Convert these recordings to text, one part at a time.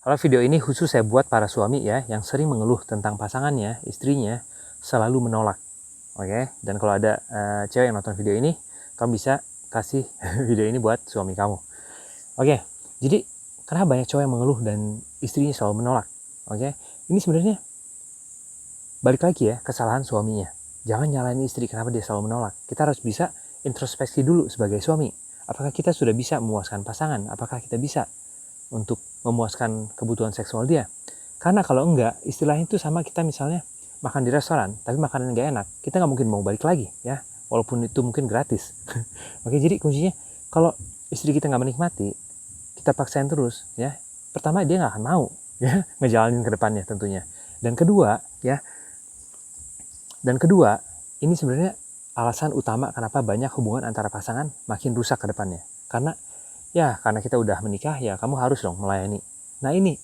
Kalau video ini khusus saya buat para suami ya, yang sering mengeluh tentang pasangannya, istrinya, selalu menolak. Oke, dan kalau ada cewek yang nonton video ini, kamu bisa kasih video ini buat suami kamu. Oke, jadi kenapa banyak cowok yang mengeluh dan istrinya selalu menolak? Oke, ini sebenarnya balik lagi ya, kesalahan suaminya. Jangan nyalain istri kenapa dia selalu menolak. Kita harus bisa introspeksi dulu sebagai suami. Apakah kita sudah bisa memuaskan pasangan? Apakah kita bisa untuk memuaskan kebutuhan seksual dia? Karena kalau enggak, istilahnya itu sama kita misalnya makan di restoran, tapi makanan nggak enak, kita nggak mungkin mau balik lagi ya, walaupun itu mungkin gratis. Oke, jadi kuncinya kalau istri kita nggak menikmati, kita paksain terus ya, pertama dia nggak akan mau ya ngejalanin ke depannya tentunya. Dan kedua ya, ini sebenarnya alasan utama kenapa banyak hubungan antara pasangan makin rusak ke depannya. Karena kita udah menikah ya, kamu harus dong melayani. Nah ini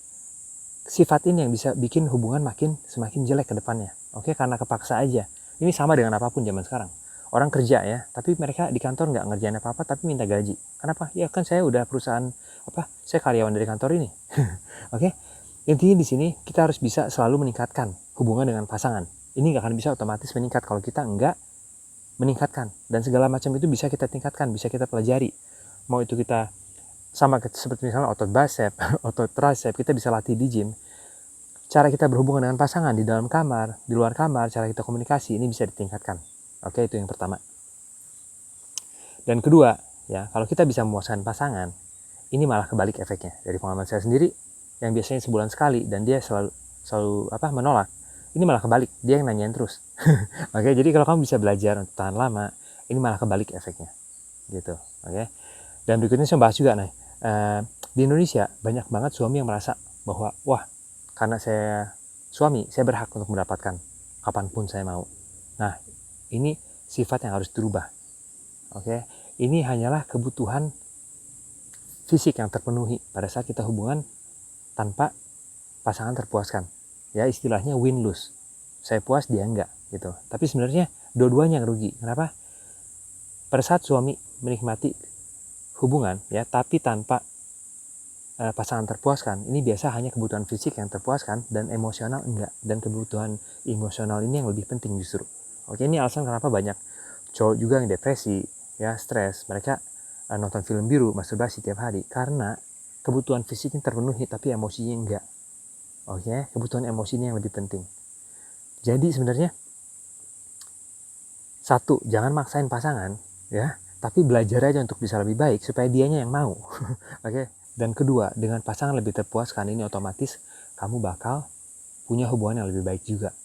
sifat ini yang bisa bikin hubungan semakin jelek ke depannya. Oke, karena kepaksa aja. Ini sama dengan apapun zaman sekarang. Orang kerja ya, tapi mereka di kantor nggak ngerjain apa-apa tapi minta gaji. Kenapa? Ya kan saya udah perusahaan saya karyawan dari kantor ini. Oke, intinya di sini kita harus bisa selalu meningkatkan hubungan dengan pasangan. Ini nggak akan bisa otomatis meningkat kalau kita nggak meningkatkan. Dan segala macam itu bisa kita tingkatkan, bisa kita pelajari. Mau itu kita sama seperti misalnya otot bicep, otot tricep, kita bisa latih di gym. Cara kita berhubungan dengan pasangan di dalam kamar, di luar kamar, cara kita komunikasi ini bisa ditingkatkan. Oke, itu yang pertama. Dan kedua, ya, kalau kita bisa memuaskan pasangan, ini malah kebalik efeknya. Dari pengalaman saya sendiri, yang biasanya sebulan sekali dan dia selalu menolak, ini malah kebalik, dia yang nanyain terus. Oke, jadi kalau kamu bisa belajar untuk tahan lama, ini malah kebalik efeknya. Gitu, oke. Dan berikutnya saya bahas juga nih. Di Indonesia banyak banget suami yang merasa bahwa karena saya suami, saya berhak untuk mendapatkan kapanpun saya mau. Nah, ini sifat yang harus dirubah. Oke, ini hanyalah kebutuhan fisik yang terpenuhi pada saat kita hubungan tanpa pasangan terpuaskan. Ya, istilahnya win-lose. Saya puas, dia enggak gitu. Tapi sebenarnya dua-duanya yang rugi. Kenapa? Pada saat suami menikmati hubungan ya, tapi tanpa pasangan terpuaskan, ini biasa hanya kebutuhan fisik yang terpuaskan dan emosional enggak, dan kebutuhan emosional ini yang lebih penting justru. Oke, ini alasan kenapa banyak cowok juga yang depresi ya, stres, mereka nonton film biru, masturbasi tiap hari karena kebutuhan fisiknya terpenuhi tapi emosinya enggak. Oke, kebutuhan emosinya yang lebih penting. Jadi sebenarnya satu, jangan maksain pasangan ya, tapi belajar aja untuk bisa lebih baik supaya dianya yang mau. Oke. Dan kedua, dengan pasangan lebih terpuaskan, ini otomatis kamu bakal punya hubungan yang lebih baik juga.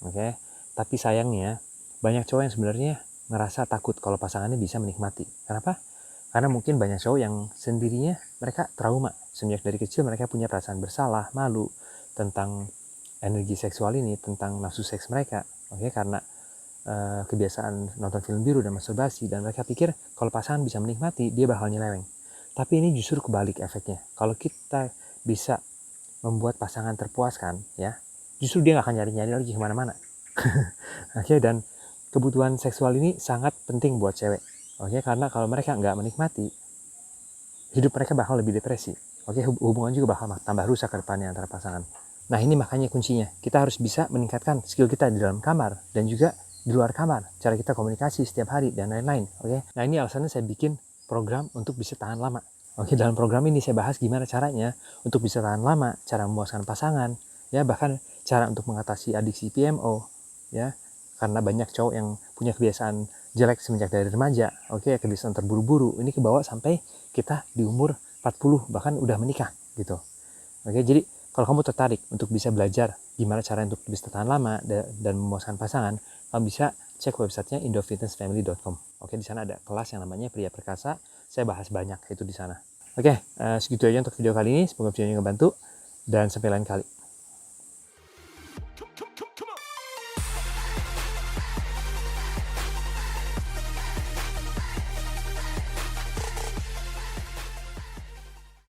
Oke. Tapi sayangnya banyak cowok yang sebenarnya ngerasa takut kalau pasangannya bisa menikmati. Kenapa? Karena mungkin banyak cowok yang sendirinya mereka trauma. Semenjak dari kecil mereka punya perasaan bersalah, malu tentang energi seksual ini, tentang nafsu seks mereka. Oke, karena kebiasaan nonton film biru dan masturbasi, dan mereka pikir kalau pasangan bisa menikmati, dia bakal nyeleweng. Tapi ini justru kebalik efeknya. Kalau kita bisa membuat pasangan terpuaskan, ya, justru dia nggak akan nyari-nyari lagi kemana-mana. Oke, dan kebutuhan seksual ini sangat penting buat cewek. Oke, karena kalau mereka nggak menikmati, hidup mereka bakal lebih depresi. Oke, hubungan juga bakal tambah rusak ke depannya antara pasangan. Nah, ini makanya kuncinya. Kita harus bisa meningkatkan skill kita di dalam kamar dan juga di luar kamar. Cara kita komunikasi setiap hari dan lain-lain. Oke, nah ini alasannya saya bikin program untuk bisa tahan lama. Oke, dalam program ini saya bahas gimana caranya untuk bisa tahan lama, cara memuaskan pasangan, ya, bahkan cara untuk mengatasi adiksi PMO, ya, karena banyak cowok yang punya kebiasaan jelek semenjak dari remaja. Oke, kebiasaan terburu-buru ini kebawa sampai kita di umur 40 bahkan udah menikah gitu. Oke, jadi kalau kamu tertarik untuk bisa belajar gimana cara untuk bisa tahan lama dan memuaskan pasangan, kamu bisa cek websitenya indofitnessfamily.com. Oke, di sana ada kelas yang namanya Pria Perkasa. Saya bahas banyak itu di sana. Oke, segitu aja untuk video kali ini. Semoga videonya ngebantu dan sampai lain kali.